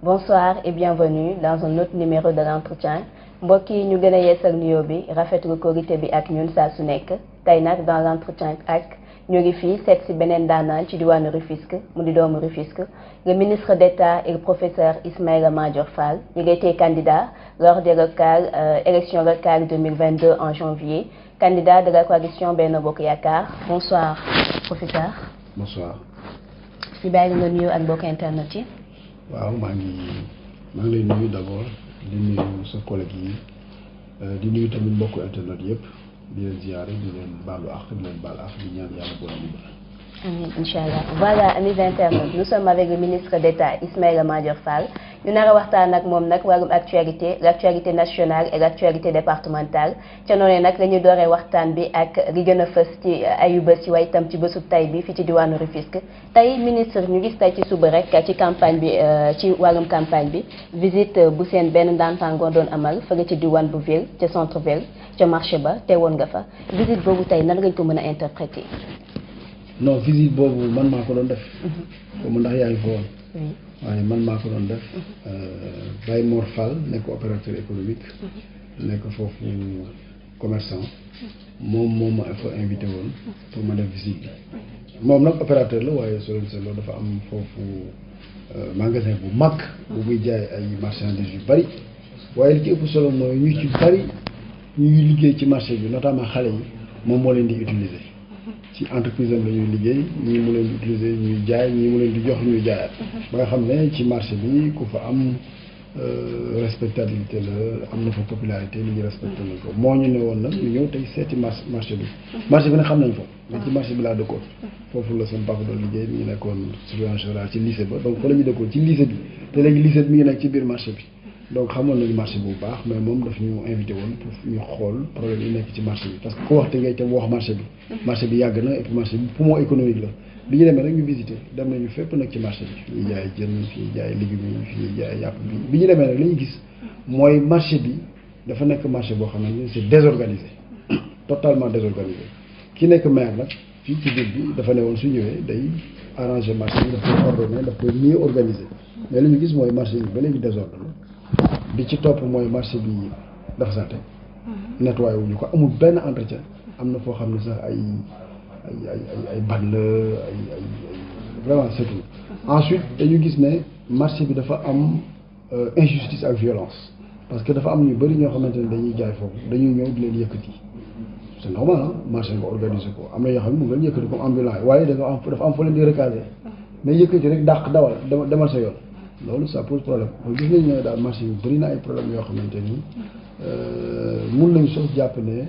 Bonsoir et bienvenue dans un autre numéro de l'entretien mbokk yi ñu gën a yeesal nuyoo bi rafetlu korité bi ak ñun saa su nekk tey nag dans l'entretien ak ñu ngi fii seet si beneen daanaan ci diwaanu Rufisque mu di doomu Rufisque le ministre d'État et le professeur Ismaïla Madior Fall il a été candidat lors des élections locales 2022 en janvier candidat de la coalition Benno Bokk Yaakaar. Bonsoir professeur. Bonsoir. ñu bàyyi nga nuyoo ak mbokk internet yi. waaw maa ngi lay nuyu d'abord di nuyu sa collègue yi di nuyu tamit mbokku internet yëpp di leen ziare di leen baalu àq di leen baal àq di ñaan yàlla boole ñu bëri. Amiin inchallah. Voilà amis internautes nous sommes avec le ministre d'État Ismaïla Madior Fall ñu nar a waxtaan ak moom nag wàllum l'actualité nationale et l'actualité départementale ca noonu nag la ñu dooree waxtaan bi ak li gën a fës ci ayubés ci waaye itam ci bésub tay bi fii ci diwaanu Rufisque tey ministre ñu gis tey ci suba rek ci campagne bi ci wàllum campagne bi visite bu seen benn ndaantaangoo doon amal fële ci diwaan bu ville ca centre ville ca marché ba teewoon nga fa visite boobu tey nan lañ ko mën a interpréter. non visite boobu man maa ko doon def. comme ndax yaa ngi fa woon. waaye man maa ko doon def. Baye Mor Fall nekk opérateur économique. nekk foofu commerçant. moom ma fa invité woon. pour ma def visite bi. moom nag opérateur la waaye soo leen seetloo dafa am foofu magasin bu mag. bu muy jaay ay marchandises yu bari. waaye li ci ëpp solo mooy ñu ci bari ñuy liggéey ci marché bi notamment xale yi moom moo leen di utiliser. ci entreprise am la ñuy liggéey ñii mu leen di utiliser ñuy jaay ñii mu leen di jox ñuy jaayaat. ba nga xam ne ci marché bi ku fa am respectabilité la am na fa popularité li ñu respecté nañ ko moo ñu ne woon nag ñu ñëw tey seeti marché bi. marché bi nag xam nañ ko. mais ci marché bi laa dëkkoon. foofu la sama papa doon liggéey mi ngi nekkoon surveillant général ci lycée ba donc fa la ñu dëkkoon ci lycée bi te léegi lycée bi mi ngi nekk ci biir marché bi. donc xamoon nañu marché bu baax mais moom daf ñu invité woon pour ñu xool problème yi nekk ci marché bi parce que ku wax te ngay tam wax marché bi. marché bi yàgg na et puis marché bi poumon économique la bi ñu demee rek ñu visité dem nañu fépp nag ci marché bi fi ñuy jaay jën fi ñuy jaay légumes yi fi ñuy jaay yàpp bi ñu demee rek li ñu gis mooy marché bi dafa nekk marché boo xam ne c'est désorganisé totalement désorganisé ki nekk maire nag fii ci ville bi dafa ne woon su ñëwee day arranger marché bi daf koy ordonné daf koy mieux organisé mais li ñu gis mooy marché bi ba léegi désordre la bi ci topp mooy marché bi dafa salte nettoyé wuñu ko amul benn entretien am na foo xam ne sax ay ban la ay vraiment c'est tout ensuite dañu gis ne marché bi dafa am injustice ak violence parce que dafa am ñu bëri ñoo xamante ne dañuy jaay foofu dañuy ñëw di leen yëkkati c'est normal ah marché nga organiser ko am na yoo xam ne mu ngi leen yëkkati comme ambulant yi waaye dafa am fa leen di recaser mais yëkkati rek dàq dawal demal sa yoon loolu ça pose problème gis nañ ne daal marché bi bëri na ay problème yoo xamante ni mun nañu sax jàpp ne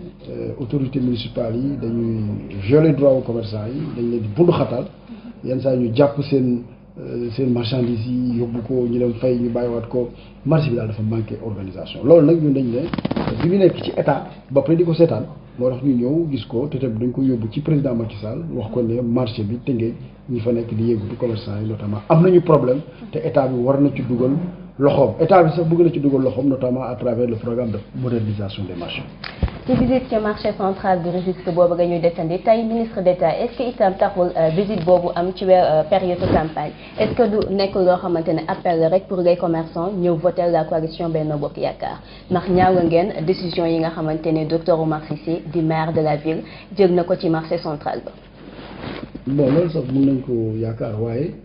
autorités municipales yi dañuy violer droit aux commerçants yi dañ leen di bundu xatal yenn saa ñu jàpp seen marchandises yi yóbbu ko ñu dem fay ñu bàyyiwaat ko marché bi daal dafa manqué organisation loolu nag ñun dañ ne bi ñu nekk ci état ba pare di ko seetaan moo tax ñu ñëw gis ko te tamit dañ ko yóbbu ci président Macky Sall wax ko ne marché bi Tëngéej ñi fa nekk di yëngu commerçant yi notamment am nañu problème te état bi war na ci dugal loxoom état bi sax bëgg na ci dugal loxoom notamment à travers le programme de modernisation des marchés. ci visite ci marché central de Rufisque boobu nga ñuy desandi tey ministre d'État est-ce que itam taxul visite boobu am ci période de campagne est-ce que du nekk loo xamante ne appel la rek pour les commerçants ñëw voter la coalition Benno Bokk Yaakaar ndax ñaawlu ngeen décision yi nga xamante ne docteur Oumar Cissé di maire de la ville jël na ko ci marché central ba. bon loolu sax mën nañ ko yaakaar waaye.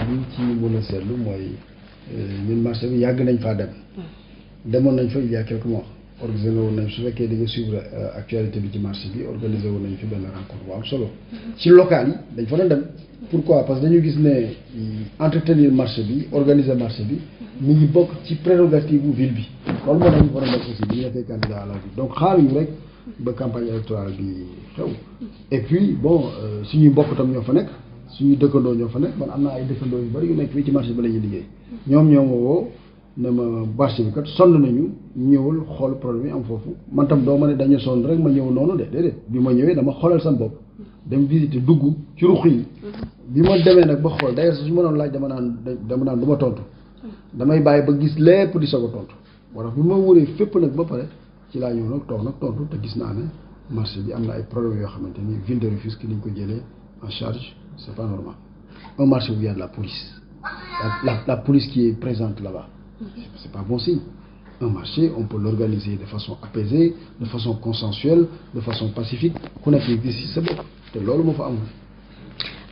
liñ ci mën a seetlu mooy ñun marché bi yàgg nañ faa dem. demoon nañ fa il y a quelques mois. organisé woon nañ su fekkee di nga suivre actualité bi ci marché bi organisé woon nañ fi benn rencontre bu am solo ci local yi dañ fa doon dem pourquoi parce que dañu gis ne entretenir marché bi organiser marché bi mu ngi bokk ci prérogative bu ville bi loolu moo tax ñu war a def aussi bi ñu nekkee candidat à la ville donc xaaruñu rek ba campagne électorale bi xew et puis bon suñuy mbokk tam ñoo fa nekk suñuy dëkkandoo ñoo fa nekk man am naa ay dëkkandoo yu bari yu nekk fii ci marché bi la ñuy liggéey ñoom ñoo ma woo ne ma marché bi kat sonn nañu ñëwul xool problème yi am foofu man tam doo ma ne dañu sonn rek ma ñëw noonu de déedéet bi ma ñëwee dama xoolal sama bopp dem visiter dugg ci ruq yi bi ma demee nag ba xool d'ailleurs su ma doon laaj dama naan du ma tontu damay bàyyi ba gis lépp di soog a tontu wala bi ma wëree fépp nag ba pare ci laa ñëw nag toog nag tontu te gis naa ne marché bi am na ay problèmes yoo xamante ni ville de Rufisque ni ñu ko jëlee en charge c'est pas normal un marché où il y a de la police la police qui est présente là-bas. C'est pas bon signe. Un marché, on peut l'organiser de façon apaisée, de façon consensuelle, de façon pacifique. Qu'on a fait ici, c'est bon. C'est là où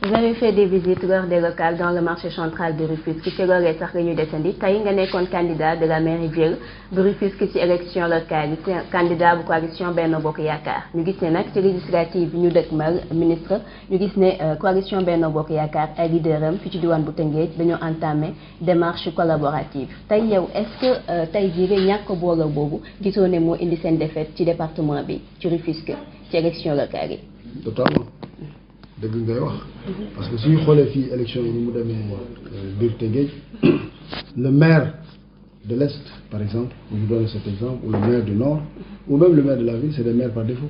Vous avez fait des visites lors des locales dans le marché central de Rufisque ci loolee sax nga ñu desandi tey nga nekkoon candidat de la mairie ville bu Rufisque ci élection locale yi candidat bu coalition Benno Bokk Yaakaar ñu gis ne nag ci législative ñu dëkkmal ministre ñu gis ne coalition Benno Bokk Yaakaar ay leader am fi ci diwaan bu Tëngéej dañoo entamé démarche collaborative tey yow est-ce que tey jii nga ñàkk booloo boobu gisoo ne moo indi seen défaite ci département bi ci Rufisque ci élection locale yi. Totalement. dëgg ngay wax parce que suñu xoolee fii élection yi ni mu demee biir Tëngéej le maire de l'Est par exemple on nous donne cet exemple ou le maire du Nord ou même le maire de la ville c'est des maires par défaut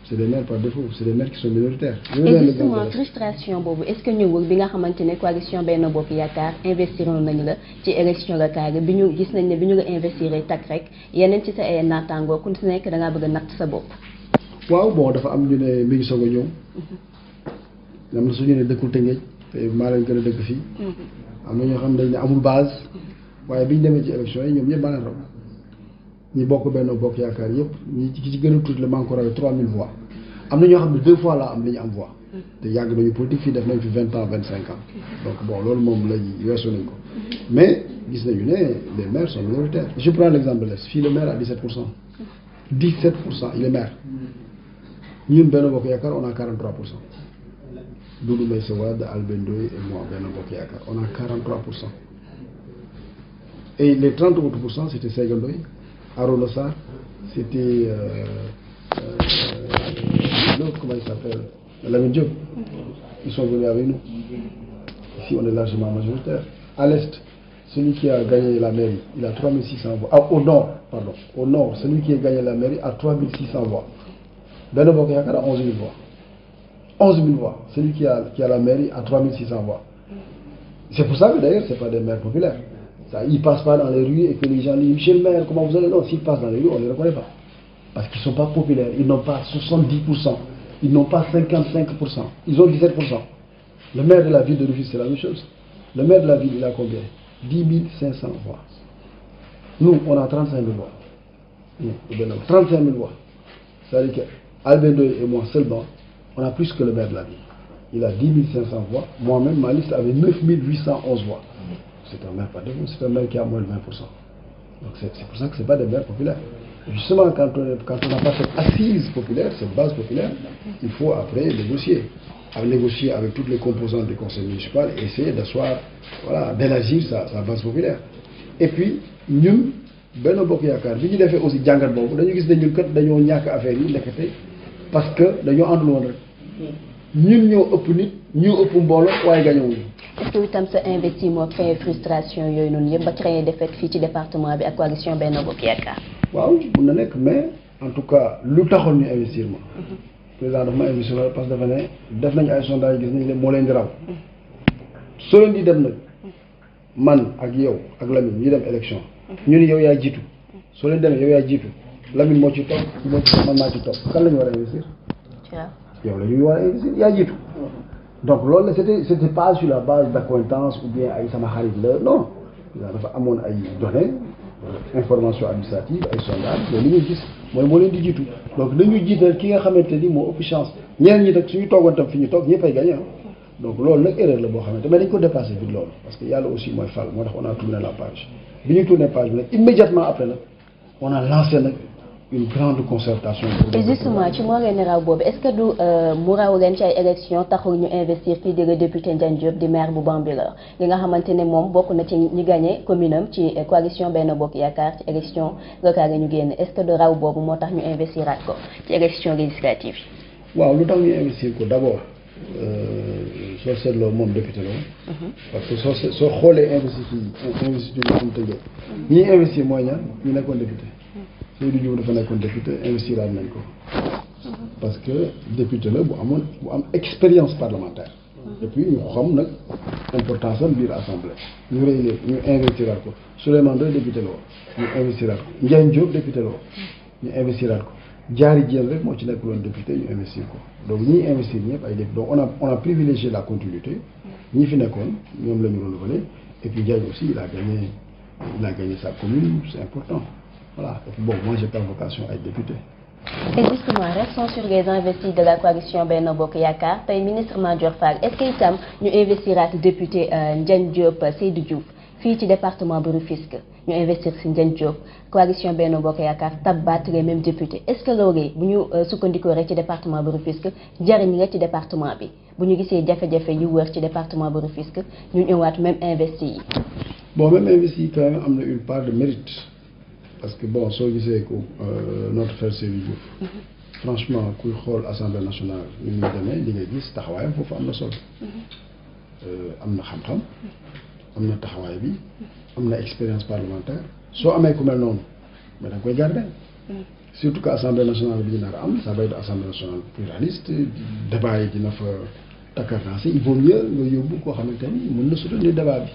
c'est des maires qui sont minoritaires. et justement frustration boobu est-ce que ñëwul bi nga xamante ne coalition Benno Bokk Yaakaar investiroon nañu la ci élection locale bi ñu gis nañ ne bi ñu la investir tak rek yeneen ci sa ay naataangoo ku si nekk da ngaa bëgg a natt sa bopp. waaw bon dafa am ñu ne mi ngi soog a ñëw. am na suñu ne dëkkul Tëngéej te maa leen gën a dëkk fii. am na ñoo xam ne dañ ne amul base waaye bi ñu demee ci élection yi ñoom ñëpp maa leen raw ñi bokk Benno Bokk Yaakaar yëpp ñi ci gën a tuuti la maa ngi ko rawee 3000 voix am na ñoo xam ne 2 fois laa am li ñu am voix te yàgg nañu politique fii def nañ fi 20 ans 25 ans donc bon loolu moom la weesu nañ ko mais gis nañu ne les maires sont minoritaires. Je prends l'exemple de l'Est fii le maire a 17%. 17% il est maire ñun Benno Bokk Yaakaar on a 43%. Doudou Maïssa Wade, Albert Ndoye et moi, Benno Bokk Yaakaar, on a 43%. Et les 30 autres pourcents, c'était Sega Ndoye, Arona Sarr, c'était l'autre, comment il s'appelle, Lamine Diop. Ils sont venus avec nous. Ici, on est largement majoritaire. À l'Est, celui qui a gagné la mairie, il a 3600 voix. Ah, au Nord, celui qui a gagné la mairie a 3600 voix. Benno Bokk Yaakaar a 11 000 voix. 11 000 voix. Celui qui a la mairie a 3600 voix. C'est pour ça que d'ailleurs, ce n'est pas des maires populaires. Ça, ils ne passent pas dans les rues et que les gens disent Monsieur le maire, comment vous allez? Non, s'ils passent dans les rues, on ne les reconnaît pas. Parce qu'ils ne sont pas populaires. Ils n'ont pas 70%. Ils n'ont pas 55%. Ils ont 17%. Le maire de la ville de Rufisque, c'est la même chose. Le maire de la ville, il a combien? 10 500 voix. Nous, on a 35 000 voix. Nous, 35 000 voix. C'est-à-dire qu'Albert Ndoye et moi seulement, on a plus que le maire de la ville. Il a 10 500 voix. Moi-même, ma liste avait 9 811 voix. C'est un maire pas de vous, c'est un maire qui a moins de 20%. Donc c'est pour ça que ce n'est pas des maires populaires. Justement, quand on n'a pas cette assise populaire, cette base populaire, il faut après négocier. Négocier avec toutes les composantes du conseil municipal et essayer d'asseoir, voilà, d'élargir sa base populaire. Et puis, nous, Benno Bokk Yaakaar, bi ñu defee aussi jàngat boobu dañu gis ne ñun kat dañoo ñàkk affaire yi nekkate parce que dañoo àndul woon rek ñun ñoo ëpp nit ñoo ëpp mbooloo waaye gañewuñu. est-ce que itam sa investi moo créé frustration yooyu noonu yëpp ba créé défaite fii ci département bi ak coalition Benno Bokk Yaakaar. waaw mun na nekk mais en tout cas lu taxoon ñu investir ma. président dafa ma investir parce que dafa ne def nañu ay sondage gis nañu ne moo leen di raw. soo leen di dem nag man ak yow ak Lamine ñu dem élection. ñu ni yow yaa jiitu soo leen demee yow yaa jiitu Lamine moo ci topp man maa ci topp kan la ñu war a investir. yow la ñuy war a investir yaa jiitu. donc loolu la c'était pas sur la base d'accointance ou bien ay sama xarit la non dafa amoon ay données information administrative ay sondage mais li ñuy gis mooy moo leen di jiitu donc dañuy jiital ki nga xamante ni moo ëpp chance ñeneen ñi nag suñu toogoon tam fi ñu toog ñëpp ay gagné donc loolu nag erreur la boo xamante mais dañ ko dépassé vite loolu parce que yàlla aussi mooy fal moo tax on a tourné la page bi ñu tourné page bi nag immédiatement après nag on a lancé nag une grande concertation. Et justement ci moo leen raw boobu est-ce que du mu raw leen ci ay élection taxul ñu investir fii di député Ndiagne Diop di maire bu Bambilor li nga xamante ne moom bokk na ci ñi gagné commune am ci coalition Benno Bokk Yaakaar ci élection locale yi ñu génn est-ce que du raw boobu moo tax ñu investiraat ko ci élection législative yi. waaw lu tax ñu investir ko d'abord soo seetloo moom député la parce que soo xoolee investiture yi am tëjee ñi investir mooy ñan ñu nekkoon député. Seydou Diouf dafa nekkoon député investiraat nañ ko parce que député la bu am expérience parlementaire et puis ñu xam nag importance am biir assemblée ñu rëy leen ñu investiraat ko Souleymane Ndoye député la woon ñu investiraat ko Ndiagne Diop député la woon ñu investiraat ko Diary Diène rek moo ci nekk woon député ñu investir ko donc ñi investir ñëpp ay député donc on a privilégié la continuité ñi fi nekkoon ñoom la ñu renouveler et puis Diagne aussi il a gagné sa commune, c'est important. Voilà. Et puis bon, moi j'ai pas vocation à être député. Et justement, restons sur les investis de la coalition Benno Bokk Yaakaar tey ministre Madior Fall est-ce que itam ñu investiraat député Ndiagne Diop Seydou Diouf fii ci département bu Rufisque ñu investir ci Ndiagne Diop coalition Benno Bokk Yaakaar tabbaat les mêmes députés est-ce que loolu bu ñu sukkandikoo rek ci département bu Rufisque njariñ la ci département bi bu ñu gisee jafe-jafe yu wër ci département bu Rufisque ñu ñëwaat même investi yi. Bon, même investi quand même am na une part de mérite. Parce que bon soo gisee ko notre frère Seydou Diouf franchement kuy xool assemblée nationale ni muy demee li ngay gis taxawaayam foofu am na solo am na xam-xam am na taxawaay bi am na expérience parlementaire soo amee ku mel noonu mais da nga koy garder surtout que assemblée nationale bi ñu nar a am ça va être assemblée nationale pluraliste débat yi dina fa takkarnaase il vaut mieux nga yóbbu koo xamante ni mën na soutenir débat bi.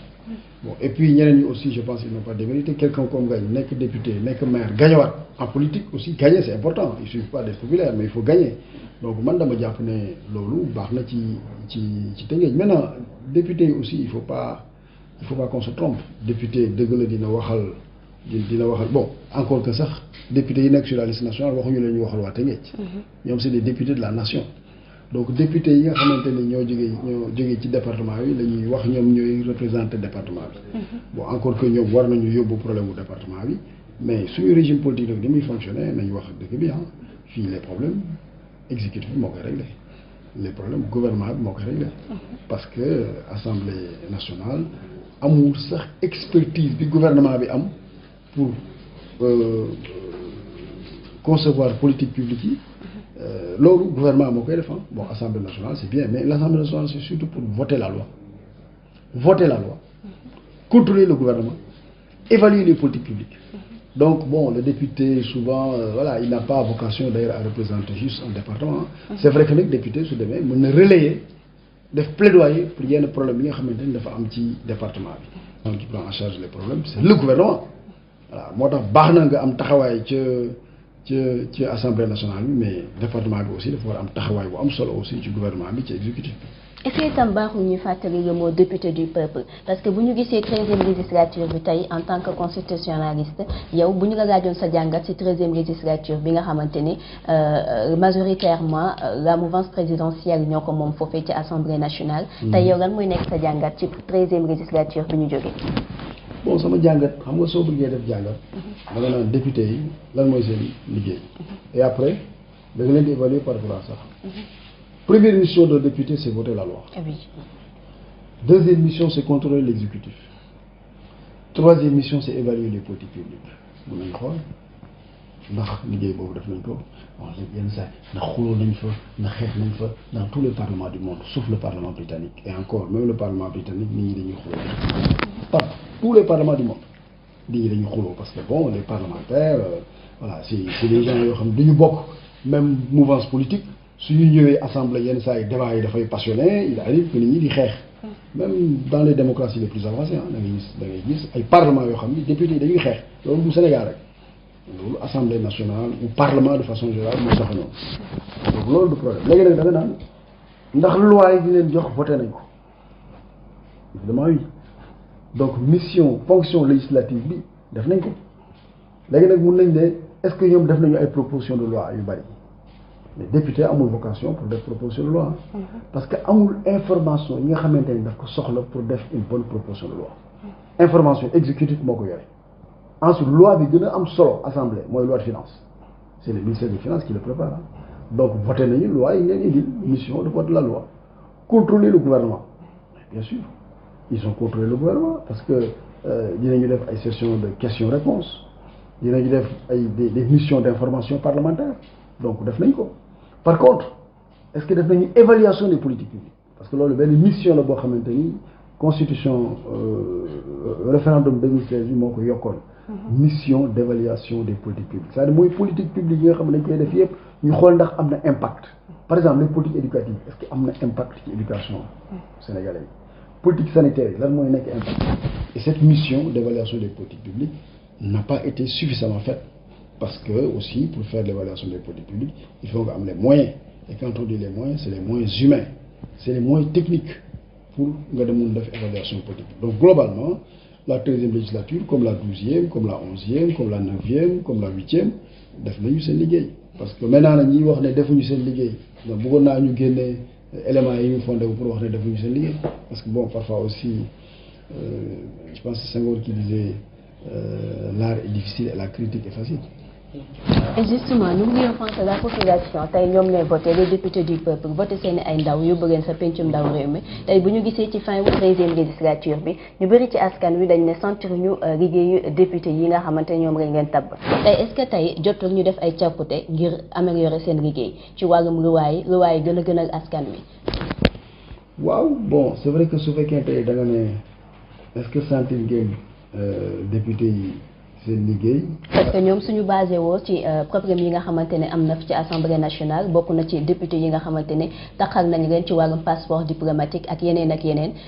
Bon, et puis ñeneen ñi aussi je pense qu'ils n'ont pas démérité quelqu'un comme Gagne nekk député nekk maire gagnewaat en politique aussi gagner c'est important il suffit pas d'être populaire mais il faut gagner donc man dama jàpp ne loolu baax na ci Tëngéej maintenant député yi aussi il faut pas qu'on se trompe député dëgg la dina waxal bon encore que sax député yi nekk sur la liste nationale waxuñu la ñu waxal waa Tëngéej ñoom c'est des députés de la nation. Donc député yi nga xamante ni ñoo jógee ci département yi la ñuy wax ñoom ñooy représenter département bi. Bon encore que ñoom war nañu yóbbu problème mu département bi mais suñu régime politique nag ni muy fonctionner nañu wax dëgg bi fii les problèmes exécutif bi moo koy régler les problèmes gouvernement bi moo koy régler parce que assemblée nationale amul sax expertise bi gouvernement bi am pour concevoir politique publique yi. Loolu gouvernement moo koy def bon assemblée nationale c'est bien mais l'assemblée nationale c'est surtout pour voter la loi contrôler le gouvernement évaluer les politiques publiques donc bon le député souvent voilà il n'a pas vocation d'ailleurs à représenter juste un département c'est vrai que nag député su demee mën na relayer def plaidoyer pour yenn problème yi nga xamante ni dafa am ci département bi donc qui prend en charge les problèmes c'est le gouvernement voilà moo tax baax na nga am taxawaay ci assemblée nationale bi mais département bi aussi dafa war a am taxawaay bu am solo aussi ci gouvernement bi ci exécutif bi. est-ce que itam baaxul ñu fàttali le mot député du peuple parce que bu ñu gisee 13e législature bi tey en tant que constitutionnaliste yow bu ñu la laajoon sa jàngat ci 13e législature bi nga xamante ni majoritairement la mouvance présidentielle ñoo ko moom foofee ci assemblée nationale. tey yow lan mooy nekk sa jàngat ci 13e législature bi ñu jógee. bon sama jàngat xam nga soo bëggee def jàngat. da nga naan député yi lan mooy seen liggéey. et après da nga leen di évaluer par rapport à ça. Première mission d'un député c'est voter la loi. Oui. Deuxième mission c'est contrôler l'exécutif. Troisième mission c'est évaluer les politiques publiques. mun nañ xool ndax liggéey boobu def nañ ko bon yenn saa ndax xuloo nañ fa ndax xeex nañ fa dans tous les parlements du monde sauf le parlement britannique et encore même le parlement britannique nit ñi dañuy xuloo pas tous les parlements du monde nit ñi dañuy xuloo parce que bon les parlementaires voilà c'est des gens yoo xam ne duñu bokk même mouvance politique suñu ñëwee assemblée yenn saa yi débat yi dafay passionné il arrive que nit ñi di xeex même dans les démocraties les plus avancées da ngay gis ay parlement yoo xam ni députés yi dañuy xeex loolu du Sénégal rek loolu assemblée nationale ou parlement de façon générale moo sax ñoom donc loolu du problème léegi nag da nga naan ndax loi yi di leen jox voté nañ ko évidemment oui donc mission fonction législative bi def nañ ko léegi nag mun nañ ne est-ce que ñoom def nañu ay proposition de loi yu bari les députés amul vocation pour def proposition de loi parce que amul information yi nga xamante ni daf ko soxla pour def une bonne proposition de loi information exécutive moo ko yore ensuite loi bi gën a am solo assemblée mooy loi de finances c'est le ministère des finances qui le prépare donc voté nañu loi yi ngeen indil mission de vote de la loi contrôler le gouvernement bien sûr ils ont contrôlé le gouvernement parce que dinañu def ay sessions de questions-réponses dinañu def ay des missions d'information parlementaire donc def nañ ko par contre est-ce que def nañu évaluation des politiques publiques parce que loolu benn mission la boo xamante ni constitution référendum 2016 bi moo ko yokkoon mission d'évaluation des politiques publiques c'est-à-dire mooy politique publique yi nga xam ne dañ koy def yëpp ñu xool ndax am na impact par exemple les politiques éducatives est-ce que am na impact ci éducation sénégalais yi politique sanitaire yi lan mooy nekk impact et cette mission d'évaluation des politiques publiques n'a pas été suffisamment faite parce que aussi pour faire l'évaluation des politiques publiques il faut nga am les moyens et quand on dit les moyens c'est les moyens humains c'est les moyens techniques pour nga dem mun def évaluation politique donc globalement la 13e législature comme la 12e comme la 11e comme la 9e comme la 8e def nañu seen liggéey parce que maintenant nag ñi wax ne defuñu seen liggéey donc bëggoon naa ñu génne éléments yi ñu fondé pour wax ne defuñu seen liggéey parce que bon parfois aussi je pense que c'est Senghor qui disait l'art est difficile et la critique est facile. Et justement n'oublions pas que la population tey ñoom ñooy voté les députés du peuple voté seen ay ndaw yóbbu leen sa pencum ndaw réew mi tey bu ñu gisee ci fin wu 13e législature bi ñu bëri ci askan wi dañ ne sentir ñu liggéeyu député yi nga xamante ñoom lañ leen tabb tey est-ce que tey jotul ñu def ay coppite ngir améliorer seen liggéey ci wàllum luwaay gën a gënal askan wi. waaw bon c'est vrai que su fekkee tey da nga ne est-ce que sentir ngeen député yi seen liggéey. parce que ñoom suñu basé woo ci problème yi nga xamante ne am na fi ci assemblée nationale bokk na ci député yi nga xamante ne taxal nañ leen ci wàllum passeport diplomatique ak yeneen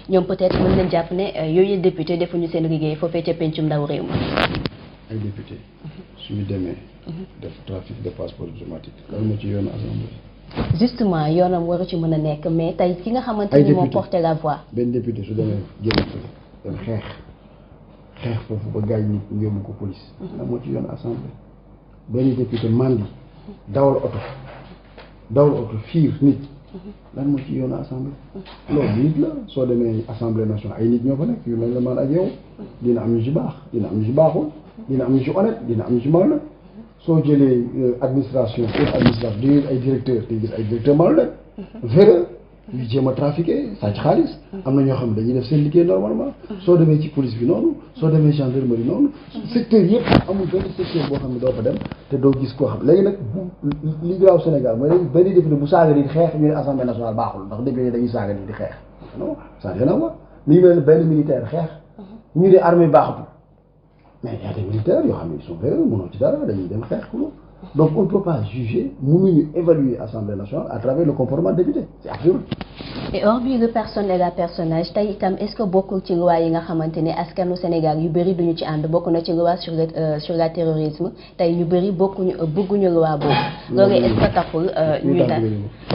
ñoom peut-être mën nañ jàpp ne yooyu député defuñu seen liggéey foofee ca pencum ndaw réew mi. ay député suñu demee. def trafic de passeport diplomatique. kan moo ci yoonu assemblée. justement yoonam waru ci mën a nekk mais tey ki nga xamante ni moo porté la voix. benn député su demee génn dem xeex foofu ba gaañ nit ñu yóbbu ko police. lan moo ci yoon assemblée. benn député mandi dawal oto fiir nit. lan moo ci yoon assemblée. loolu nit la soo demee assemblée nationale ay nit ñoo fa nekk yu mel ne man ak yow dina am ñu ci baax dina am ñu ci baaxul dina am ñu ci honnête dina am ñu ci malhonnête soo jëlee administration di ay directeur di gis ay directeur malhonnête véreux yu jéem a trafiqué sàcc xaalis am na ñoo xam ne dañuy def seen liggéey normalement soo demee ci police bi noonu soo demee gendarmerie noonu secteur yëpp amul benn secteur boo xam ne doo fa dem te doo gis koo xam léegi nag li graaw Sénégal mooy léegi benn député bu saaga nit di xeex ñu ne assemblée nationale baaxul ndax député dañuy saaga nit di xeex non ça n'a rien à voir mi ngi mel ne benn militaire xeex ñu ne armée baaxatul mais y a des militaires yoo xam ne ils sont véreux mënoo ci dara dañuy dem xeex ko donc on ne peut pas juger mënuñu évaluer Assemblée nationale à travers le comportement des députés c'est absurde. et hors bi le personne et la personnage tey itam est-ce que bokkul ci loi yi nga xamante ne askanu Sénégal yu bëri duñu ci ànd bokk na ci loi sur la terrorisme tey ñu bëri bëgguñu loi boobu. loolu est-ce que taxul ñuy tax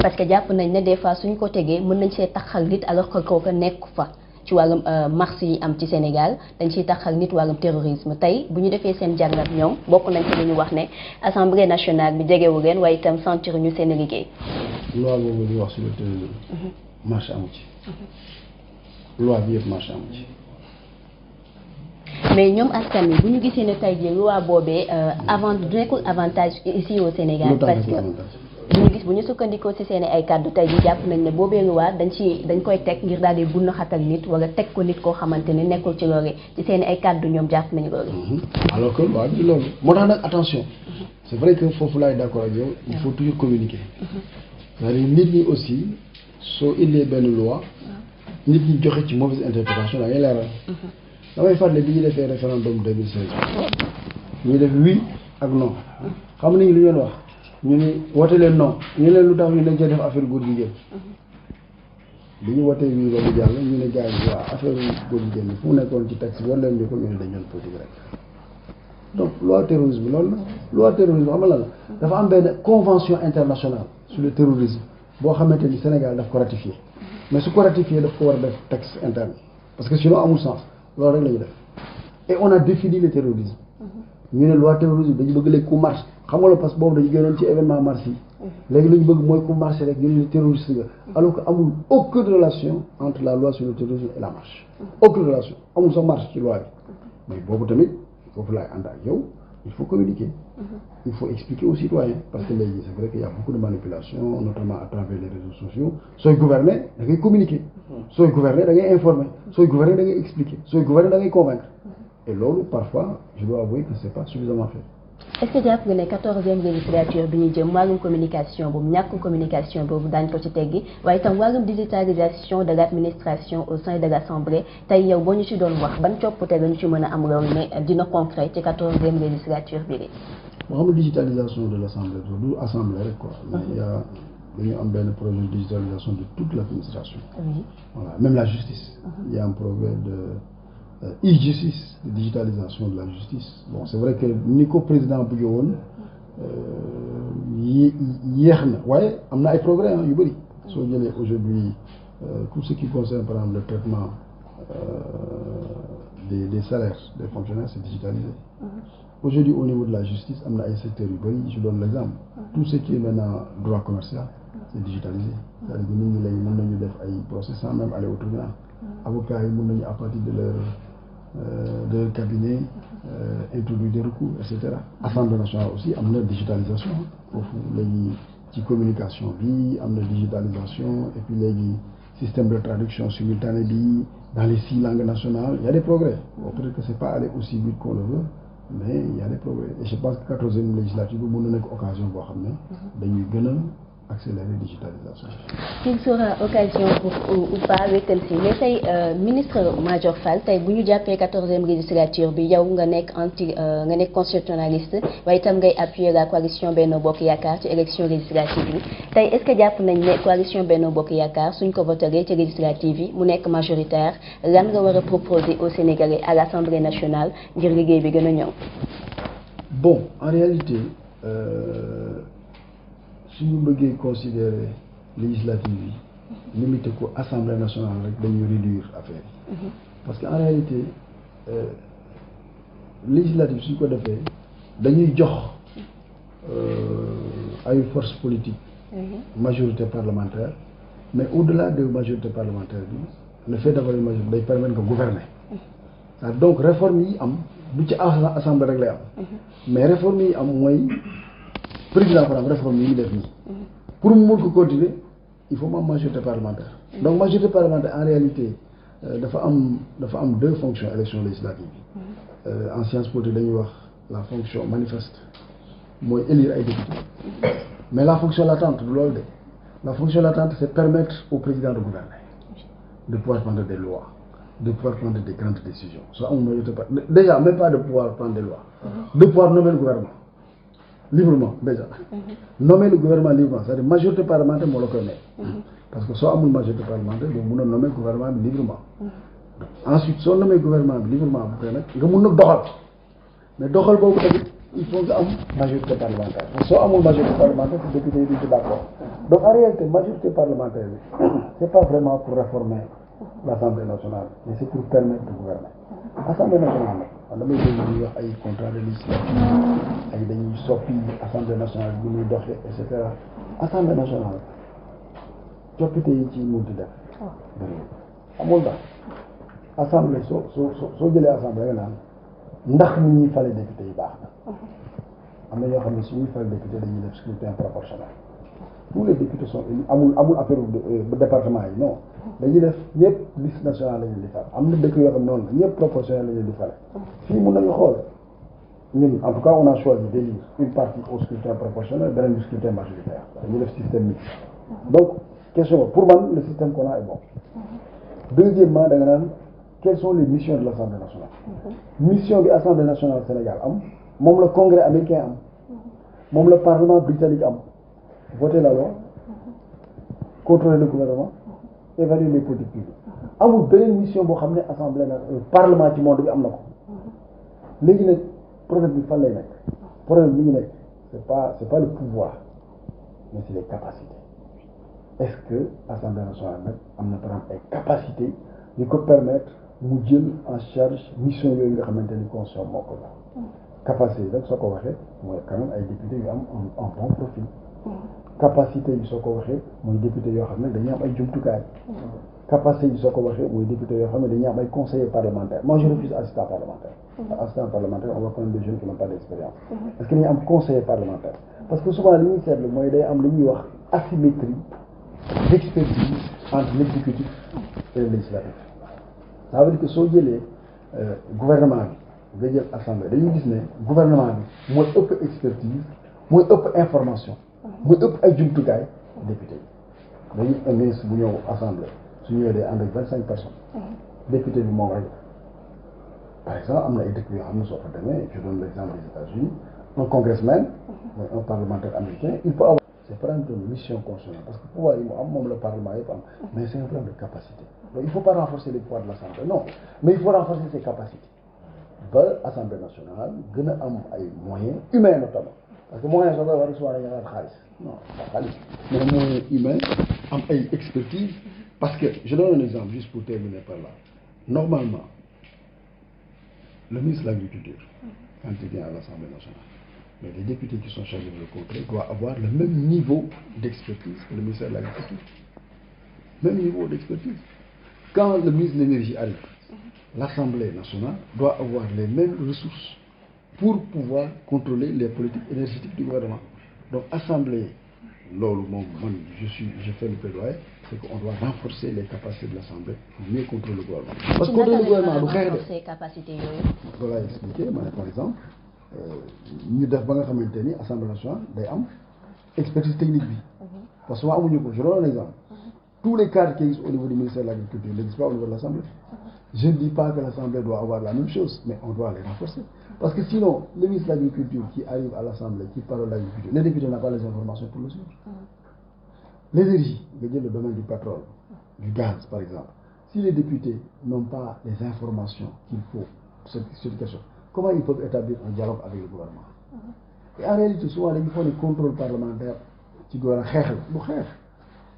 parce que jàpp nañ ne des fois suñ ko tegee mën nañ see taxal nit alors que kooku nekk fa. ci wàllum mars yi am ci Sénégal dañ ciy taxal nit wàllum terrorisme tey bu ñu defee seen jàngat ñoom bokk nañ ci lu ñu wax ne assemblée nationale bi jegewu leen waaye itam sentir ñu seen liggéey. loi boobu di wax sur le terrorisme. marche amu ci. loi bi yëpp marche amu ci. mais ñoom askan wi bu ñu gisee ne tey jii loi boobee avant du nekkul avantage ici au Sénégal. parce que bu ñu sukkandikoo ci seen ay kàddu tey ji jàpp nañ ne boobee loi dañ koy teg ngir daal di bunn xatal nit wala teg ko nit koo xamante ne nekkul ci loolu ci seen ay kàddu ñoom jàpp nañ loolu. alors que loi bi loolu moo tax nag attention c'est vrai que foofu laay d'accord ak yow il faut toujours communiquer. c'est-à-dire nit ñi aussi soo indee benn loi nit ñi joxe ci mauvaise interprétation da ngay leeral. damay fàttali bi ñu defee référendum 2016 ñu def oui ak non xam nañu lu ñu wax. ñu ni wote leen non ñu leen lu tax ñu dañ cee def affaire góor jigéen bi ñu wotee wii ba mu jàll ñu ne gars yi waaw affaire góor jigéen bi fu mu nekkoon ci texte bi war leen ñu ko ñu ne dañ doon politique rek donc loi terrorisme loolu la loi terrorisme xam nga la dafa am benn convention internationale sur le terrorisme boo xamante ni Sénégal daf ko ratifié mais su ko ratifié daf ko war a def texte interne parce que sinon amul sens loolu rek la ñu def et on a défini le terrorisme ñu ne loi terrorisme dañu bëgg léegi ku marche xam nga la parce que boobu dañu génnoon ci événement marche yi léegi li ñu bëgg mooy ku marché rek ñu ne terroriste nga alors que amul aucune relation entre la loi sur le terrorisme et la marche aucune relation amul sax marche ci loi bi mais boobu tamit foofu laay ànd ak yow il faut communiquer il faut expliquer aux citoyens parce que léegi c'est vrai qu'il y a beaucoup de manipulation notamment à travers les réseaux sociaux sooy gouverner da ngay communiquer sooy gouverner da ngay informer sooy gouverner da ngay expliquer sooy gouverner da ngay convaincre et loolu parfois je dois avouer que c'est pas suffisamment fait. est-ce que jàpp nga ne 14e législature bi ñu jëm wàllum communication boobu ñàkk communication boobu daañu ko ci teggi waaye itam wàllum digitalisation de l'administration au sein de l'Assemblée tey yow boo ñu ci doon wax ban coppite la ñu ci mën a am loolu ne dina concret ci 14e législature bi de. boo xam ne digitalisation de l'Assemblée du assemblée rek quoi. mais il y a dañu am benn projet de digitalisation de toute l'administration. oui voilà même la justice. il y a un projet de e-justice de digitalisation de la justice bon c'est vrai que ni ko président bëggee woon yéex na waaye am na ay progrès yu bëri soo jëlee aujourd'hui tout ce qui concerne par exemple le traitement des salaires des fonctionnaires, c'est digitalisé. Aujourd'hui, au niveau de la justice, il y a un secteur, je donne l'exemple. Tout ce qui est maintenant droit commercial, c'est digitalisé. C'est-à-dire que nous avons fait un procès sans même aller au tribunal. Avocats, à partir de leur cabinet, introduire des recours, etc. Assemblée nationale aussi, il y a une digitalisation. La communication, il y a une digitalisation, et puis les systèmes de traduction simultanée dans les 6 langues nationales. Il y a des progrès. Peut-être que ce n'est pas aller aussi vite qu'on le veut, mais il y a des progrès. Et je pense que la 14e législature, nous avons une occasion pour accélérer la digitalisation. Qu'il sera occasion ou pas wéetal si mais tey ministre Madior Fall tey bu ñu jàppee 14e législature bi yow nga nekk constitutionnaliste waaye itam ngay appuyer la coalition Benno Bokk Yaakaar ci élection législative yi tey est-ce que jàpp nañ ne coalition Benno Bokk Yaakaar suñ ko voteree ci législative yi mu nekk majoritaire lan nga war a proposer aux Sénégalais à l'Assemblée nationale ngir liggéey bi gën a ñëw. Bon, en réalité. Si nous voulons considérer législative, limiter l'Assemblée nationale, nous devons réduire l'affaire. Parce qu'en réalité, législative, si nous fait, nous devons à une force politique, majorité parlementaire, mais au-delà de la majorité parlementaire, le fait d'avoir une majorité permet de gouverner. Donc, réforme, il y a l'Assemblée réglée. Mais réforme, il y a président par exemple réforme yi def nii pour mu mën ko continuer il faut une majorité parlementaire. Donc majorité parlementaire en réalité dafa am deux fonctions élection législative en sciences politiques dañuy wax la fonction manifeste mooy élire ay députés mais la fonction latente du loolu de la fonction latente c'est permettre au président de gouverner, de pouvoir prendre des lois, de pouvoir prendre des grandes décisions. Soit on déjà même pas de pouvoir prendre des lois, de pouvoir nommer le gouvernement librement déjà. Nommer le gouvernement librement, c'est-à-dire majorité parlementaire, moi le connais. Parce que soit on majorité parlementaire, on peut nommer le gouvernement librement. Ensuite, si on nomme le gouvernement librement, on peut doxal. Mais doxal boobu tamit il faut nga am majorité parlementaire. Soo amul majorité parlementaire, les députés yi duñ ci d'accord. Donc en réalité, majorité parlementaire bi c'est pas vraiment pour réformer l'Assemblée nationale, mais c'est pour permettre de gouverner. Assemblée nationale nag damay dégg ñuy wax ay contrat de législature ay dañuy soppi Assemblée nationale bi ñuy doxee et cetera. Assemblée nationale coppite yi ci mënti def amul daal assemblée soo jëlee assemblée nga naan ndax nit ñi fale député yi baax na am na ñoo xam ne suñuy fale député dañuy def scrutin proportionnel. Tous les députés sont élus amul affaire bu département yi non dañuy def ñëpp liste nationale la ñu di fal am na dëkk yoo xam noonu la ñëpp proportionnel la ñu di fale fii mun nañu xool ñun en tout cas on a choisi d'élire une partie au scrutin proportionnel beneen du scrutin majoritaire dañuy def système mixte. Donc question pour moi le système qu'on a est bon. Deuxièmement da nga naan quelles sont les missions de l'Assemblée nationale. Mission bi Assemblée nationale Sénégal am moom la congrès américain am moom la parlement britannique am. Voter la loi, contrôler le gouvernement, évaluer les politiques publiques. Amul beneen mission boo xam ne assemblée na parlement ci monde bi am na ko. Léegi nag problème bi fan lay nekk problème bi ñu nekk c'est pas le pouvoir mais c'est les capacités. Est-ce que assemblée nationale nag am na par exemple ay capacités yu ko permettre mu jël en charge mission yooyu nga xamante ni constitution moo ko la capacité nag soo ko waxee mooy quand même ay députés yu am un bon profil. Capacité yi soo ko waxee mooy député yoo xam ne dañuy am ay jumtukaay. Capacité yi soo ko waxee mooy député yoo xam ne dañuy am ay conseillers parlementaires. Moi je refuse assistant parlementaire. Assistant parlementaire on va prendre des jeunes qui n'ont pas d'expérience. Parce que dañuy am conseiller parlementaire. Parce que souvent li ñuy seetlu mooy day am li ñuy wax asymétrie d'expertise entre l'exécutif et le législatif. Ça veut dire que soo jëlee gouvernement bi nga jël assemblée dañuy gis ne gouvernement bi mooy ëpp expertise mooy ëpp information. muy ëpp ay jumtukaay député yi dañuy un ministre bu ñëw assemblée su ñëwee day ànd ak 25 personnes. Député bi moom rek par exemple am na ay dëkk yoo xam ne soo fa demee je donne l'exemple des États-Unis un congressman mooy un parlementaire américain il faut avoir c'est par exemple une mission constitutionnelle parce que pouvoir yi mu am moom le parlement yëpp am mais c'est un problème de capacité donc il faut pas renforcer les pouvoirs de l'Assemblée non mais il faut renforcer ses capacités ba Assemblée nationale gën a am ay moyens humains notamment. Parce que moyen soo koy war a souvent dañuy xaalis non xaalis mais moyen humain am ay expertise Parce que, je donne un exemple juste pour terminer par là. Normalement, le ministre de l'Agriculture, quand il vient à l'Assemblée nationale, mais les députés qui sont chargés de le contrôler doivent avoir le même niveau d'expertise que le ministère de l'Agriculture. Même niveau d'expertise. Quand le ministre de l'Énergie arrive, l'Assemblée nationale doit avoir les mêmes ressources pour pouvoir contrôler les politiques énergétiques du gouvernement. Donc, Assemblée, je fais le plaidoyer, c'est qu'on doit renforcer les capacités de l'Assemblée pour mieux contrôler le gouvernement. Parce que contrôler le gouvernement, renforcer les capacités. Je vais expliquer, par exemple, ñu def ba nga xamante ni Assemblée nationale day am expertise technique bi. Parce que amuñu ko. Je donne un exemple. Tous les cadres qui existent au niveau du ministère de l'Agriculture n'existent pas au niveau de l'Assemblée. Je ne dis pas que l'Assemblée doit avoir la même chose, mais on doit les renforcer. Parce que sinon, le ministre de l'Agriculture qui arrive à l'Assemblée, qui parle de l'agriculture, les députés n'ont pas les informations pour le suivre. L'énergie, le domaine du pétrole, du gaz par exemple, si les députés n'ont pas les informations qu'il faut sur cette question, comment ils peuvent établir un dialogue avec le gouvernement? Et en réalité, souvent, il faut des contrôles parlementaires qui doivent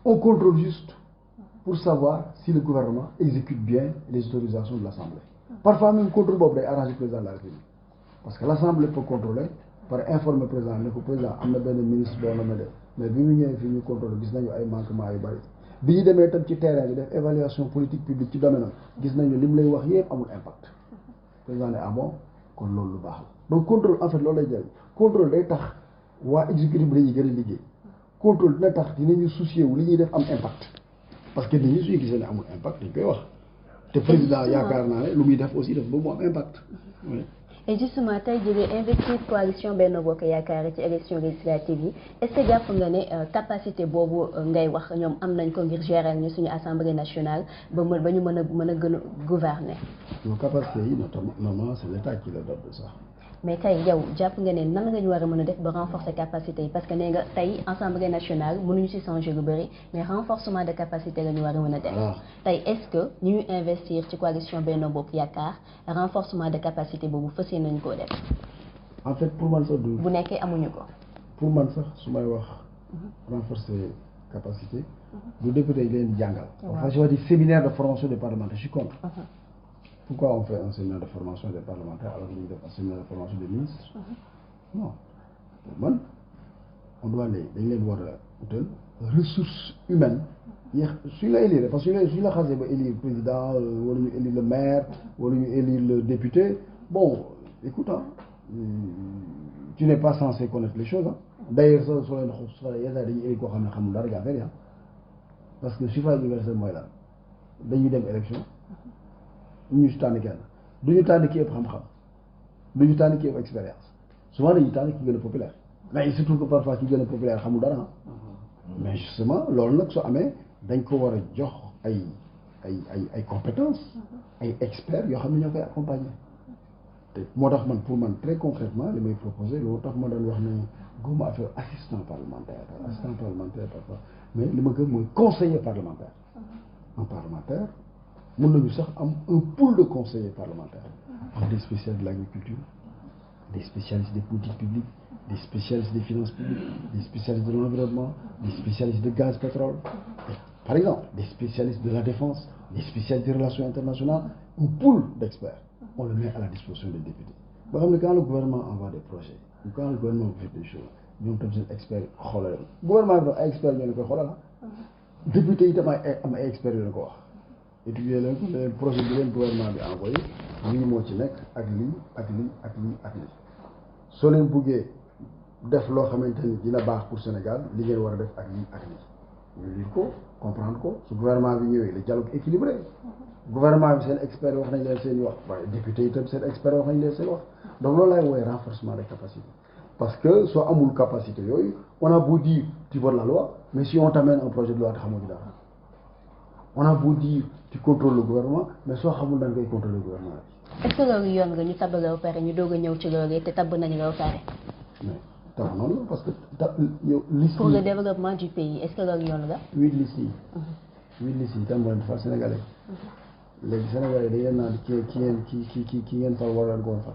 on contrôle juste pour savoir si le gouvernement exécute bien les autorisations de l'Assemblée. Parfois, même le contrôle est arrangé le président de la République. Parce que l'Assemblée peut contrôler, par informer le président, le président a un ministre bon nommé, mais si nous contrôlons, nous avons des manquements. Si nous avons un terrain, une évaluation politique publique ci domaine, nous avons ce qu'il lay wax yépp amul impact. Le président est bon, kon loolu lu baax la. Donc contrôle en fait loolu lay jël. Contrôle day tax waa exécutif bi dañuy gën a liggéey. Contrôle dina tax dinañu soucier wu li ñuy def am impact. Parce que dañuy suñu gisee ne amul impact dañ koy wax. te président yaakaar naa ne lu muy def aussi daf ba mu am impact. Et justement tey jii investir coalition Benno Bokk Yaakaar ci élection législative yi est-ce que jàpp nga ne capacité boobu ngay wax ñoom am nañ ko ngir gérer ñu suñu assemblée nationale ba ñu mën a gën a gouverner. nos capacités yi normalement c'est l'État qui le donne de ça. mais tey yow jàpp nga ne nan nga ñu war a mën a def ba renforcer capacité yi parce que nee nga tey assemblée nationale mënuñu ci changer lu bëri mais renforcement de capacité la ñu war a mën a def. tey est-ce que ñu investir ci coalition Benno Bokk Yaakaar renforcement de capacité boobu fas yéene nañu koo def. en fait pour man sax bu nekkee amuñu ko. pour man sax su may wax renforcer capacité. du député yi leen jàngal. enfin je vais dire séminaire de formation des parlementaires je suis contre. Pourquoi on fait un séminaire de formation des parlementaires alors qu'on fait un séminaire de formation des ministres? Non. Bon, on doit les voir ressources humaines. Si la élire, parce que si la élire le président, ou élire le maire, ou élire le député, bon, écoute, hein, tu n'es pas censé connaître les choses. Hein. D'ailleurs, parce que le suffrage universel, moi, là, il y a une élection. ñu si tànn kenn du ñu tànn ki ëpp xam-xam du ñu tànn ki ëpp expérience souvent dañuy tànn ki gën a populaire mais il se trouve que parfois ki gën a populaire xamul dara mais justement loolu nag soo amee dañ ko war a jox ay compétences ay experts yoo xam ne ñoo koy accompagner te moo tax man pour man très concrètement li may proposer loolu tax ma doon wax ne góoma affaire assistant parlementaire parfois mais li ma gën mooy conseiller parlementaire un parlementaire mën nañu sax am un pool de conseillers parlementaires avec des spécialistes de l'agriculture, des spécialistes des politiques publiques, des spécialistes des finances publiques, des spécialistes de l'environnement, des spécialistes de gaz, pétrole, par exemple, des spécialistes de la défense, des spécialistes des relations internationales, un pool d'experts. On le met à la disposition des députés. Par exemple, quand le gouvernement envoie des projets, ou quand le gouvernement fait des choses, ñoom tam seen expert xoolal gouvernement bi ay experts ñoo leen koy xoolal député yi tam am ay experts yu leen ko wax. étudier leen ko le projet bi leen gouvernement bi envoyé lii moo ci nekk ak lii ak lii ak lii ak lii soo leen buggee def loo xamante ni dina baax pour Sénégal li ngeen war a def ak lii ak lii ñu lire ko comprendre ko su gouvernement bi ñëwee le dialogue équilibré gouvernement bi seen expert wax nañ leen seen wax waaye député yi tam seen expert wax nañ leen seen wax donc loolu laay wooye renforcement des capacités parce que soo amul capacité yooyu on a beau dire tu votes la loi mais si on t'amène un projet de loi te xamoo ci dara on a beau dire tu contrôles le gouvernement mais soo xamul da ngay contrôler le gouvernement bi. est-ce que loolu yoon nga ñu tabb la ba pare ñu doog a ñëw ci loolu te tabb nañu la ba pare. mais tabb noonu la parce que yow liste pour le développement du pays est-ce que loolu yoon la. 8 listes yi. 8 listes yi tam moo leen di fal Sénégalais. léegi Sénégalais dañu leen naan ki ngeen fal war leen ko woon fal.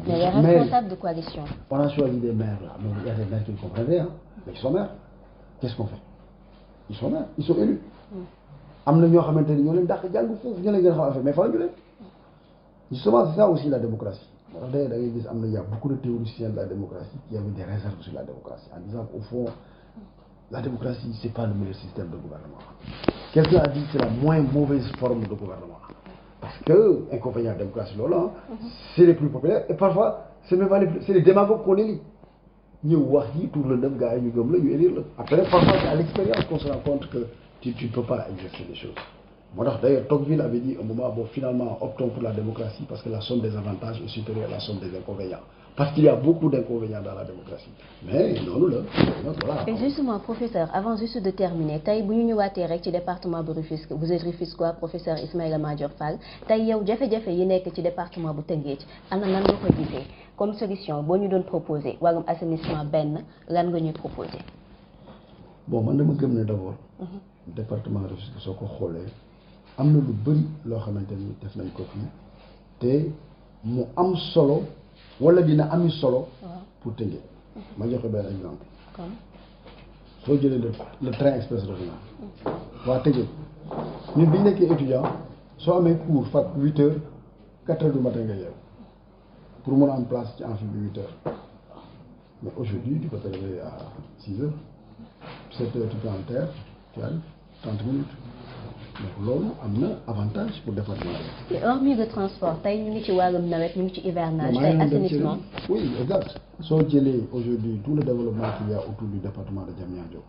mais les responsables de coalition. On a choisi des maires là mais il y a des maires qui ne comprennent rien mais ils sont maires qu'est-ce qu'on fait ils sont maires ils sont élus. am na ñoo xamante ni ñoo leen dàq jàng foofu ñoo leen gën a xam affaire mais faral ñu leen justement c'est ça aussi la démocratie. moo tax da ngay gis am na y a beaucoup de théoriciens de la démocratie qui avaient des réserves sur la démocratie en disant qu'au fond la démocratie c'est pas le meilleur système de gouvernement. Quelqu'un a dit que c'est la moins mauvaise forme de gouvernement. Parce que inconvénient de la démocratie loolu c'est les plus populaires et parfois c'est même pas c'est les démagogues qu'on élit. ñëw wax yi tour le dem gars yi ñu gëm la ñu élire la. Après parfois c'est à l'expérience qu'on se rend compte que tu ne peux pas exercer les choses. Moo tax d'ailleurs Tocqueville avait dit un moment bon finalement optons pour la démocratie parce que la somme des avantages est supérieure à la somme des inconvénients. Parce qu'il y a beaucoup d'inconvénients dans la démocratie. Mais noonu la voilà. Et justement professeur avant juste de terminer tey bu ñu ñëwaatee rek ci département bu Rufisque vous êtes Rufisquois professeur Ismaïla Madior Fall tey yow jafe-jafe yi nekk ci département bu Tëngéej ana nan nga ko gisee comme solution boo ñu doon proposer wàllum assainissement benn lan nga ñuy proposer. Bon man dama gëm ne d'abord. département Rufisque soo ko xoolee am na lu bëri loo xamante ni def nañ ko fii te mu am solo. wala dina ami solo pour Tëngéej ma joxe benn exemple soo jëlee le train express régional waa Tëngéej ñun bi ñu nekkee étudiant soo amee cours fat 8 heures 4 heures du matin nga yeewu pour mën a am place ci amphi bi 8 heures mais aujourd'hui tu peux te réveiller à 6 heures 7 heures tu peux en terre tu arrives 30 minutes donc loolu am na avantage pour département bi. et hormis le transport tey ñu ngi ci wàllum nawet ñu ngi ci hivernage tey assainissement. oui exact soo jëlee aujourd'hui tout le développement qu'il y a autour du département de Diamniadio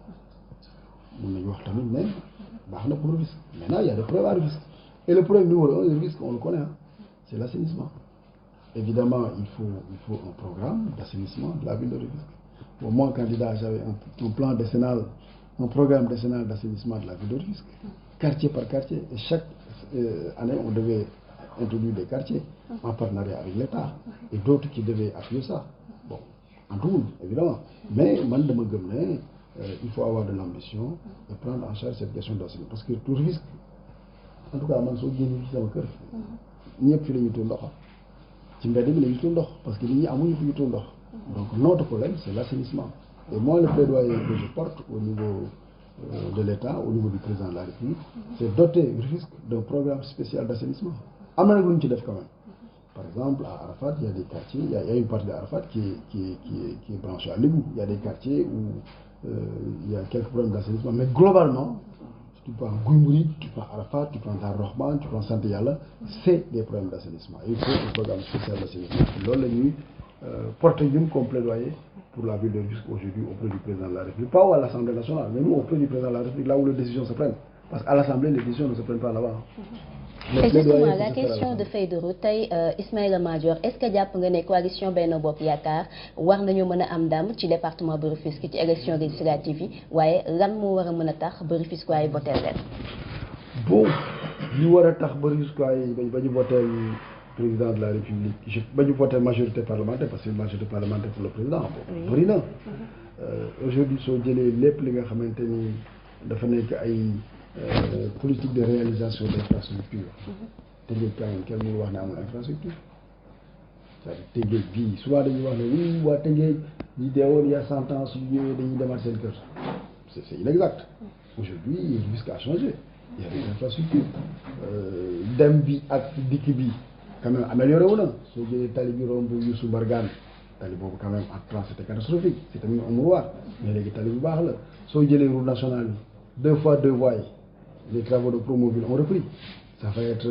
mun nañu wax tamit ne baax na pour Rufisque maintenant il y a des problèmes à Rufisque et le problème numéro 1 de Rufisque on le connaît c'est l'assainissement. Évidemment il faut un programme d'assainissement de la ville de Rufisque. Bon, moi candidat j'avais un plan décennal un programme décennal d'assainissement de la ville de Rufisque. Quartier par quartier et chaque année on devait introduire des quartiers en partenariat avec l'État et d'autres qui devaient appuyer ça. Bon en tout évidemment mais man dama gëm ne il faut avoir de l'ambition et prendre en charge cette question d'assainissement parce que tout Rufisque en tout cas man soo génnee ci sama kër ñëpp fi la ñuy tuur ndox ci mbedd mi la ñuy tuur ndox parce que nit ñi amuñu fi ñu tuur ndox donc notre problème c'est l'assainissement et moi le plaidoyer que je porte au niveau de l'État au niveau du président de la République c'est doter Rufisque d'un programme spécial d'assainissement am na nag lu ñu ci def quand même par exemple à Arafat il y a des quartiers il y a une partie de Arafat qui est branchée à l'égout il y a des quartiers où il y a quelques problèmes d'assainissement mais globalement tu prends Guy Mouride tu prends Arafat tu prends Darou Rahman tu prends Sant Yàlla c'est des problèmes d'assainissement il faut un programme spécial d'assainissement loolu la ñuy porter ñun comme plaidoyer pour la ville de Rufisque aujourd'hui auprès du président de la République, pas à l'Assemblée nationale, mais nous auprès du président de la République, là où les décisions se prennent. Parce qu'à l'Assemblée, les décisions ne se prennent pas là-bas. Et justement, la question de feuille de route, tey Ismaïla Madior, est-ce que jàpp nga ne coalition Benno Bokk Yaakaar war nañu mën a am ndam ci département bu Rufisque ci élection législative yi waaye lan moo war a mën a tax ba Rufisque waaye voté leen. Bon li war a tax ba Rufisque waaye ba ñu voté président de la République ba ñu voté majorité parlementaire parce que majorité parlementaire pour le président bon bëri na aujourd'hui soo jëlee lépp li nga xamante ni dafa nekk ay politique de réalisation d'infrastructure Tëngéej quand même kenn mënu wax ne amul infrastructure c'est-à-dire Tëngéej bii souvent dañuy wax ne oui waa Tëngéej ñi deewoon il y a 100 ans su ñëwee dañuy demaat seen kër c'est inexact aujourd'hui Rufisque a changé il y a des infrastructures dem bi ak dikk bi quand même amélioré wu na soo jëlee tali bi romb Youssou Mbargane tali boobu quand même en France c'était catastrophique c'est tamit un mouroir mais léegi tali bu baax la soo jëlee route nationale bi 2 fois 2 voies les travaux de Promoville ont repris ça va être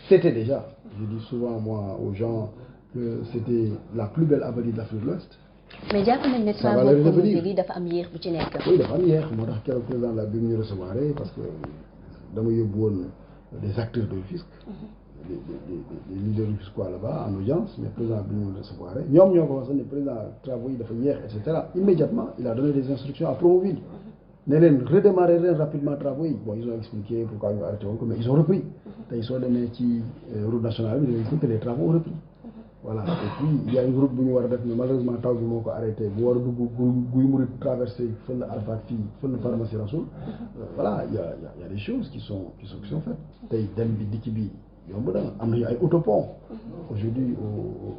c'était déjà je dis souvent moi aux gens que c'était la plus belle avenue de l'Afrique de l'Ouest mais jàpp nañ ne travaux Promoville yi dafa am yéex bu ci nekk. oui dafa am yéex moo tax keroog président la bi mu ñu recevoir parce que dama yóbbu woon des acteurs de Rufisque des leaders rufisquois là-bas en audience mais président bi ñu recevoir ñoom ñoo ko wax ne président travaux yi dafa yéex et cetera immédiatement il a donné des instructions à Promoville ne leen redémarrer leen rapidement travaux yi bon ils ont expliqué pourquoi ñu arrêté woon ko mais ils ont repris tey soo demee ci route nationale bi dañuy gis que les travaux ont repris voilà et puis il y a une route bu ñu war a def mais malheureusement taw bi moo ko arrêté bu war a dugg Guy Mouride traversé fël Arafat fii fël pharmacie Rassoul voilà il y a des choses qui sont faites tey dem bi dikk bi yomb na am nañu ay autopont aujourd'hui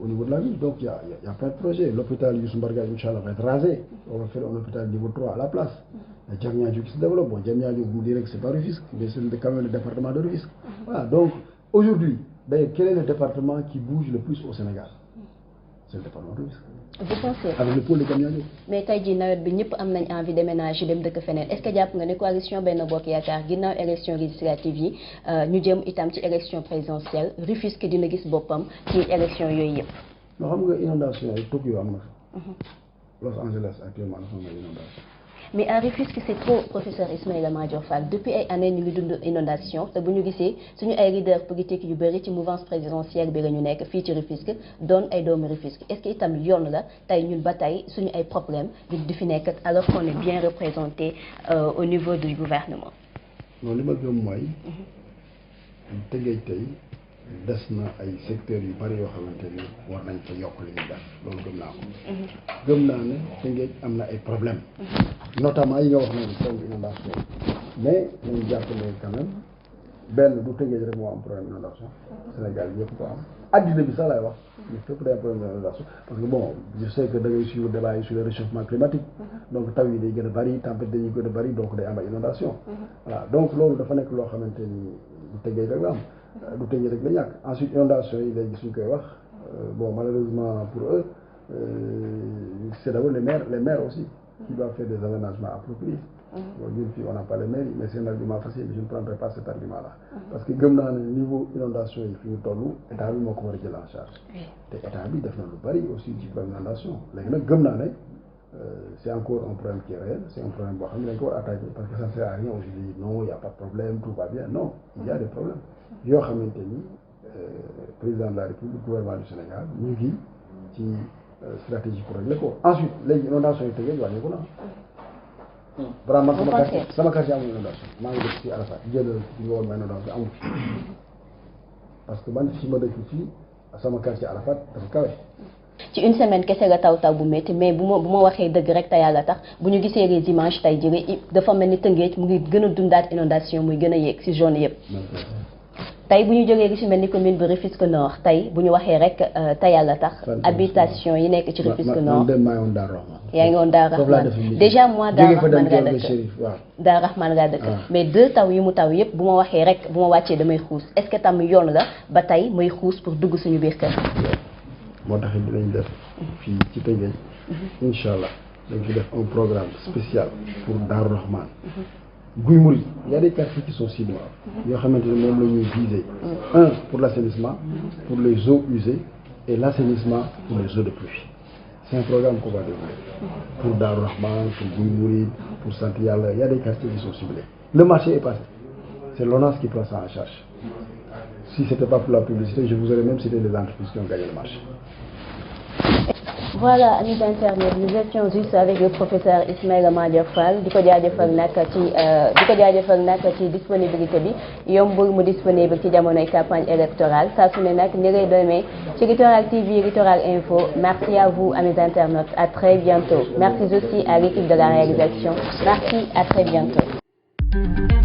au niveau de la ville donc il y a plein de projets l'hôpital Youssou Mbargane inchallah va être rasé on va faire un hôpital niveau 3 à la place Diamniadio qui se développe. Bon, Diamniadio, vous me direz que c'est pas Rufisque, mais c'est quand même le département de Rufisque. Voilà, donc aujourd'hui, d'ailleurs, quel est le département qui bouge le plus au Sénégal? C'est le département de Rufisque. Vous pensez? Avec le pôle de Diamniadio. Mais tey jii nawet bi ñëpp am nañ envie déménager dem dëkk feneen est-ce que jàpp nga ne coalition Benno Bokk Yaakaar ginnaaw élection législative yi ñu jëm itam ci élection présidentielle Rufisque dina gis boppam ci élection yooyu yëpp. non xam nga inondation yi Tokyo am na fa. Los Angeles actuellement dafa am ay inondation. Mais à Rufisque c'est trop professeur Ismaïla Madior Fall depuis ay années ñu ngi dund inondation te bu ñu gisee suñu ay leaders politiques yu bëri ci mouvance présidentielle bi la ñu nekk fii ci Rufisque doon ay doomu Rufisque est-ce que itam yoon la tey ñun ba tey suñu ay problème di fi nekk alors qu'on est bien représenté au niveau du gouvernement. non li ma gëm mooy. Tëngéej tey des na ay secteurs yu bari yoo xamante ni war nañ fa yokk li ñu def loolu gëm naa ko. gëm naa ne Tëngéej am na ay problèmes. notamment yi nga wax noonu comme inondation mais nañu jàpp ne quand même benn du Tëngéej rek moo am problème inondation Sénégal yëpp ko am addina bi sax laay wax ñu fépp day am problème inondation parce que bon je sais que da ngay suivre débat yi sur le réchauffement climatique donc taw yi day gën a bari tempête dañuy gën a bari donc day am ay inondation voilà donc loolu dafa nekk loo xamante ni du Tëngéej rek la am du Tëngéej rek la ñàkk ensuite inondation yi léegi suñ koy wax bon malheureusement pour eux c'est d'abord les maires aussi qui doivent faire des aménagements appropriés. Bon, d'une fille, on n'a pas les maires, mais c'est un argument facile, je ne prendrai pas cet argument-là. Parce que gëm naa ne niveau inondation yi fi ñu toll état bi moo ko war a jël en charge. te état bi def na lu bari aussi ci problème inondation léegi nag gëm naa ne c'est encore un problème qui est réel, c'est un problème boo xam ne dañ ko war a attaquer parce que ça ne sert à rien aujourd'hui non il y a pas de problème tout va bien non il y a des problèmes yoo xamante ni président de la République gouvernement du Sénégal ñu ngi ci stratégie pour régler ko ensuite léegi inondation yi Tëngéej wàññeeku na. vraiment sama quartier amul inondation maa ngi dëkk ci Arafat jël ci nga woon ma inondation amul parce que man fi ma dëkk fii sama quartier Arafat dafa kawe. ci une semaine kese la taw bu métti mais bu ma waxee dëgg rek te yàlla tax bu ñu gisee les images tey jii dafa mel ni Tëngéej mu ngi gën a dundaat inondation muy gën a yéeg ci zone yëpp. tey bu ñu jógee gi ci mel ni commune bu Rufisque Nord tey bu ñu waxee rek te yàlla tax habitation yi nekk ci Rufisque Nord yaa ngi woon Daaru Rahman déjà moi Daaru Rahman nga dëkk Daaru Rahman nga dëkk mais deux taw yi mu taw yëpp bu ma waxee rek bu ma wàccee damay xuus est-ce que tam yoon la ba tey muy xuus pour dugg suñu biir kër. moo tax dinañ def fii ci Tëngéej incha allah dañ fi def un programme spécial pour Daaru Rahman Guy Mouride il y a des quartiers qui sont ciblés yoo xamante ne moom la ñuy viser un pour l'assainissement pour les eaux usées et l'assainissement pour les eaux de pluie c'est un programme qu'on va développer pour Daaru Rahman pour Guy Mouride pour Sant Yàlla il y a des quartiers qui sont ciblés le marché est passé c'est l'ONAS qui prend ça en charge si c'était pas pour la publicité je vous aurais même cité les entreprises qui ont gagné le marché. Voilà amis internautes nous étions juste avec le professeur Ismaïla Madior Fall di ko jaajëfal nag ci disponibilité bi yombul mu disponible ci jamonoy campagne électorale saa su ne nag ni ngay demee ci Littoral TV Littoral Info merci à vous amis internautes à très bientôt merci aussi à l'équipe de la réalisation merci à très bientôt.